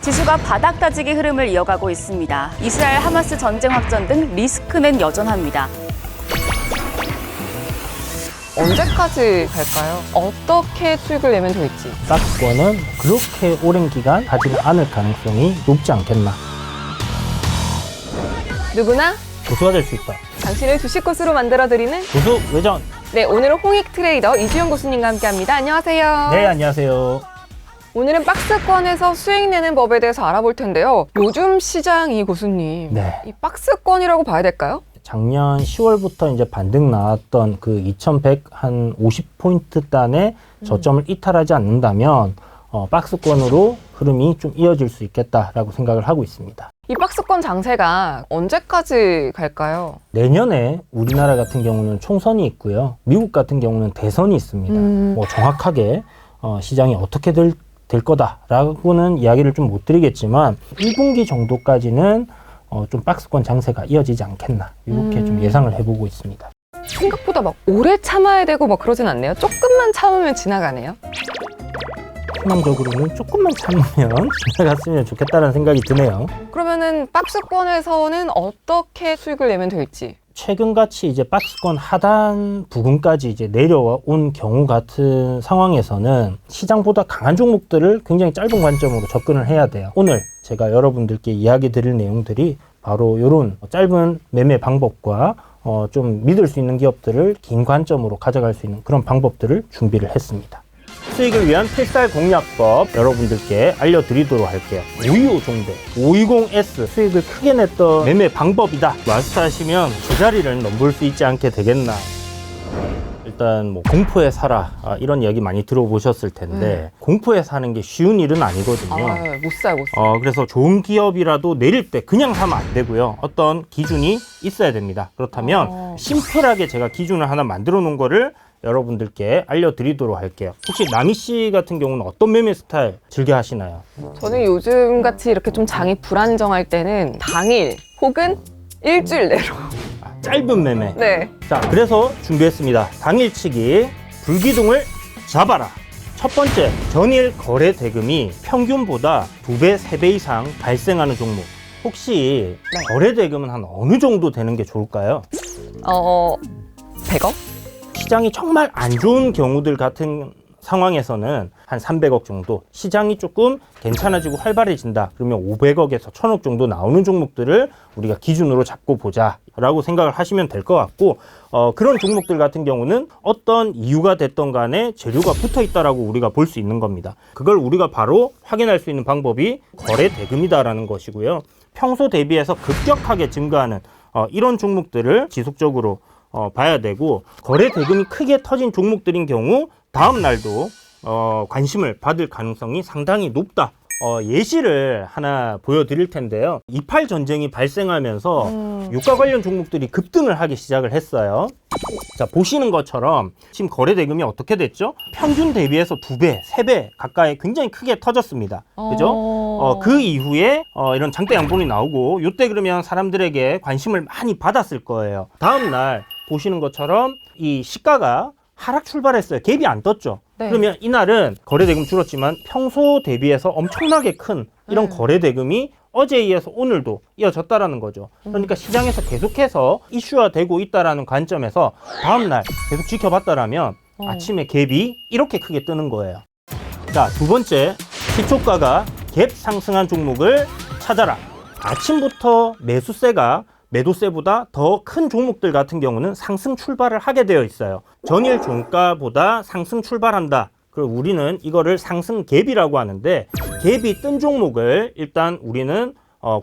지수가 바닥 다지기 흐름을 이어가고 있습니다. 이스라엘 하마스 전쟁 확전 등 리스크는 여전합니다. 언제까지 갈까요? 어떻게 수익을 내면 될지. 박스권은 그렇게 오랜 기간 가지는 않을 가능성이 높지 않겠나. 누구나 고수가 될 수 있다. 당신을 주식 고수로 만들어드리는 고수 외전. 네, 오늘은 홍익 트레이더 이주영 고수님과 함께합니다. 안녕하세요. 네, 안녕하세요. 오늘은 박스권에서 수익 내는 법에 대해서 알아볼 텐데요. 요즘 시장이 고수님, 네. 이 박스권이라고 봐야 될까요? 작년 10월부터 이제 반등 나왔던 그 2100 한 50포인트 단의 저점을 이탈하지 않는다면 박스권으로 흐름이 좀 이어질 수 있겠다라고 생각을 하고 있습니다. 이 박스권 장세가 언제까지 갈까요? 내년에 우리나라 같은 경우는 총선이 있고요. 미국 같은 경우는 대선이 있습니다. 뭐 정확하게 시장이 어떻게 될 거다라고는 이야기를 좀 못 드리겠지만 1분기 정도까지는 좀 박스권 장세가 이어지지 않겠나 이렇게 좀 예상을 해보고 있습니다. 생각보다 막 오래 참아야 되고 막 그러진 않네요. 조금만 참으면 지나가네요. 희망적으로는 조금만 참으면 지나갔으면 좋겠다는 생각이 드네요. 그러면은 박스권에서는 어떻게 수익을 내면 될지. 최근같이 이제 박스권 하단 부근까지 이제 내려온 경우 같은 상황에서는 시장보다 강한 종목들을 굉장히 짧은 관점으로 접근을 해야 돼요. 오늘 제가 여러분들께 이야기 드릴 내용들이 바로 이런 짧은 매매 방법과 좀 믿을 수 있는 기업들을 긴 관점으로 가져갈 수 있는 그런 방법들을 준비를 했습니다. 수익을 위한 필살 공략법 여러분들께 알려드리도록 할게요. 525종대, 520S 수익을 크게 냈던 매매 방법이다. 마스터하시면 제자리를 넘볼 수 있지 않게 되겠나. 일단 뭐 공포에 사라 이런 이야기 많이 들어보셨을 텐데 공포에 사는 게 쉬운 일은 아니거든요. 못 사요, 못 사요. 그래서 좋은 기업이라도 내릴 때 그냥 사면 안 되고요. 어떤 기준이 있어야 됩니다. 그렇다면 심플하게 제가 기준을 하나 만들어 놓은 거를 여러분들께 알려드리도록 할게요. 혹시 남희 씨 같은 경우는 어떤 매매 스타일 즐겨 하시나요? 저는 요즘 같이 이렇게 좀 장이 불안정할 때는 당일 혹은 일주일 내로. 짧은 매매. 네. 자, 그래서 준비했습니다. 당일치기 불기둥을 잡아라. 첫 번째, 전일 거래 대금이 평균보다 2배, 3배 이상 발생하는 종목. 혹시 네. 거래 대금은 한 어느 정도 되는 게 좋을까요? 100억? 시장이 정말 안 좋은 경우들 같은 상황에서는 한 300억 정도, 시장이 조금 괜찮아지고 활발해진다 그러면 500억에서 1000억 정도 나오는 종목들을 우리가 기준으로 잡고 보자 라고 생각을 하시면 될 것 같고, 그런 종목들 같은 경우는 어떤 이유가 됐던 간에 재료가 붙어 있다라고 우리가 볼 수 있는 겁니다. 그걸 우리가 바로 확인할 수 있는 방법이 거래 대금이다라는 것이고요. 평소 대비해서 급격하게 증가하는 이런 종목들을 지속적으로 봐야 되고, 거래 대금이 크게 터진 종목들인 경우 다음 날도 관심을 받을 가능성이 상당히 높다. 예시를 하나 보여드릴 텐데요. 28 전쟁이 발생하면서 유가 관련 종목들이 급등을 하기 시작을 했어요. 자, 보시는 것처럼 지금 거래 대금이 어떻게 됐죠? 평균 대비해서 2배, 3배 가까이 굉장히 크게 터졌습니다. 그죠? 그 이후에 이런 장대 양봉이 나오고, 요때 그러면 사람들에게 관심을 많이 받았을 거예요. 다음 날 보시는 것처럼 이 시가가 하락 출발했어요. 갭이 안 떴죠. 네. 그러면 이날은 거래 대금 줄었지만 평소 대비해서 엄청나게 큰 이런 거래 대금이 어제에 이어서 오늘도 이어졌다라는 거죠. 그러니까 시장에서 계속해서 이슈화되고 있다라는 관점에서 다음날 계속 지켜봤다라면 아침에 갭이 이렇게 크게 뜨는 거예요. 자, 두 번째, 시초가가 갭 상승한 종목을 찾아라. 아침부터 매수세가 매도세보다 더 큰 종목들 같은 경우는 상승 출발을 하게 되어 있어요. 전일 종가보다 상승 출발한다. 그리고 우리는 이거를 상승 갭이라고 하는데, 갭이 뜬 종목을 일단 우리는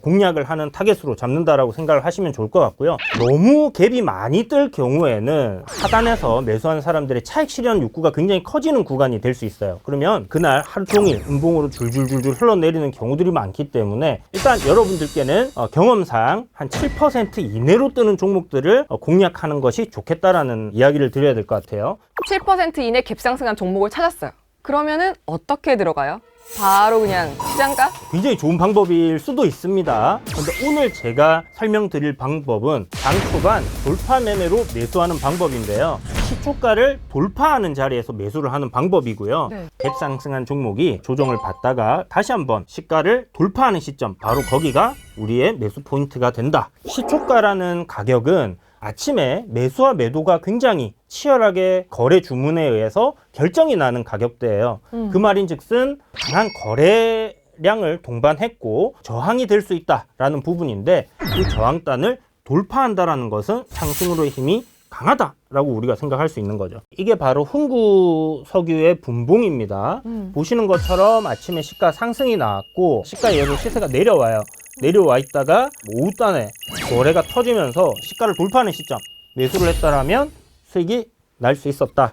공략을 하는 타겟으로 잡는다라고 생각을 하시면 좋을 것 같고요. 너무 갭이 많이 뜰 경우에는 하단에서 매수하는 사람들의 차익 실현 욕구가 굉장히 커지는 구간이 될 수 있어요. 그러면 그날 하루 종일 음봉으로 줄줄줄줄 흘러내리는 경우들이 많기 때문에 일단 여러분들께는 경험상 한 7% 이내로 뜨는 종목들을 공략하는 것이 좋겠다라는 이야기를 드려야 될 것 같아요. 7% 이내 갭 상승한 종목을 찾았어요. 그러면은 어떻게 들어가요? 바로 그냥 시장가? 굉장히 좋은 방법일 수도 있습니다. 근데 오늘 제가 설명드릴 방법은 장 초반 돌파 매매로 매수하는 방법인데요. 시초가를 돌파하는 자리에서 매수를 하는 방법이고요. 네. 갭 상승한 종목이 조정을 받다가 다시 한번 시가를 돌파하는 시점, 바로 거기가 우리의 매수 포인트가 된다. 시초가라는 가격은 아침에 매수와 매도가 굉장히 치열하게 거래 주문에 의해서 결정이 나는 가격대예요. 그 말인즉슨 강한 거래량을 동반했고 저항이 될 수 있다라는 부분인데, 그 저항단을 돌파한다라는 것은 상승으로의 힘이 강하다라고 우리가 생각할 수 있는 거죠. 이게 바로 흥구 석유의 분봉입니다. 보시는 것처럼 아침에 시가 상승이 나왔고 시가 예로 시세가 내려와요. 내려와 있다가 오후단에 거래가 터지면서 시가를 돌파하는 시점 매수를 했다라면 수익이 날 수 있었다.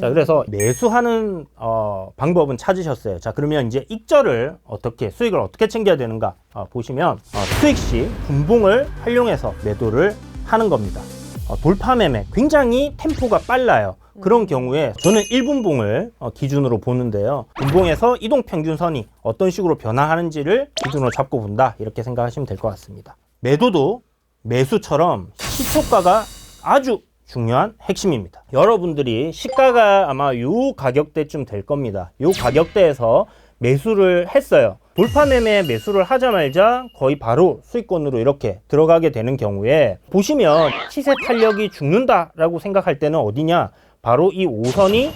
자, 그래서 매수하는 방법은 찾으셨어요. 자, 그러면 이제 익절을 어떻게, 수익을 어떻게 챙겨야 되는가 보시면 수익 시 분봉을 활용해서 매도를 하는 겁니다. 돌파 매매 굉장히 템포가 빨라요. 그런 경우에 저는 1분봉을 기준으로 보는데요. 분봉에서 이동평균선이 어떤 식으로 변화하는지를 기준으로 잡고 본다, 이렇게 생각하시면 될 것 같습니다. 매도도 매수처럼 시초가가 아주 중요한 핵심입니다. 여러분들이 시가가 아마 요 가격대쯤 될 겁니다. 요 가격대에서 매수를 했어요. 돌파 매매에 매수를 하자마자 거의 바로 수익권으로 이렇게 들어가게 되는 경우에 보시면 시세 탄력이 죽는다라고 생각할 때는 어디냐? 바로 이 5선이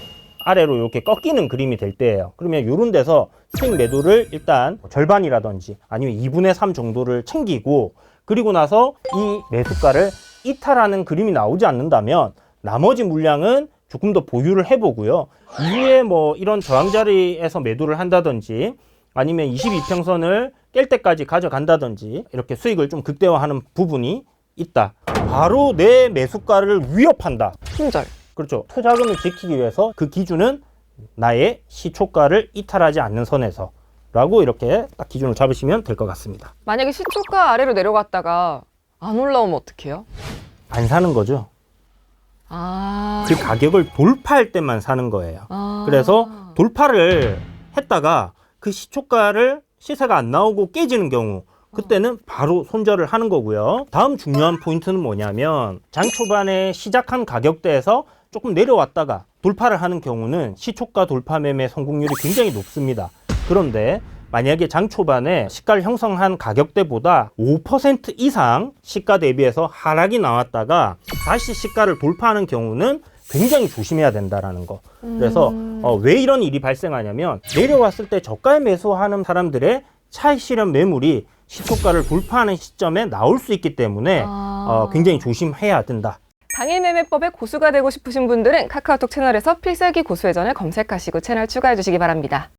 아래로 이렇게 꺾이는 그림이 될 때예요. 그러면 이런 데서 수익 매도를 일단 절반이라든지 아니면 2분의 3 정도를 챙기고, 그리고 나서 이 매수가를 이탈하는 그림이 나오지 않는다면 나머지 물량은 조금 더 보유를 해보고요. 이후에 뭐 이런 저항 자리에서 매도를 한다든지 아니면 22평선을 깰 때까지 가져간다든지 이렇게 수익을 좀 극대화하는 부분이 있다. 바로 내 매수가를 위협한다. 품절. 그렇죠. 투자금을 지키기 위해서 그 기준은 나의 시초가를 이탈하지 않는 선에서 라고 이렇게 딱 기준을 잡으시면 될 것 같습니다. 만약에 시초가 아래로 내려갔다가 안 올라오면 어떡해요? 안 사는 거죠. 아. 그 가격을 돌파할 때만 사는 거예요. 아. 그래서 돌파를 했다가 그 시초가를 시세가 안 나오고 깨지는 경우, 그때는 바로 손절을 하는 거고요. 다음 중요한 포인트는 뭐냐면 장 초반에 시작한 가격대에서 조금 내려왔다가 돌파를 하는 경우는 시초가 돌파 매매 성공률이 굉장히 높습니다. 그런데 만약에 장 초반에 시가를 형성한 가격대보다 5% 이상 시가 대비해서 하락이 나왔다가 다시 시가를 돌파하는 경우는 굉장히 조심해야 된다라는 거. 그래서 왜 이런 일이 발생하냐면 내려왔을 때 저가에 매수하는 사람들의 차익 실현 매물이 시초가를 돌파하는 시점에 나올 수 있기 때문에 굉장히 조심해야 된다. 당일매매법의 고수가 되고 싶으신 분들은 카카오톡 채널에서 필살기 고수회전을 검색하시고 채널 추가해 주시기 바랍니다.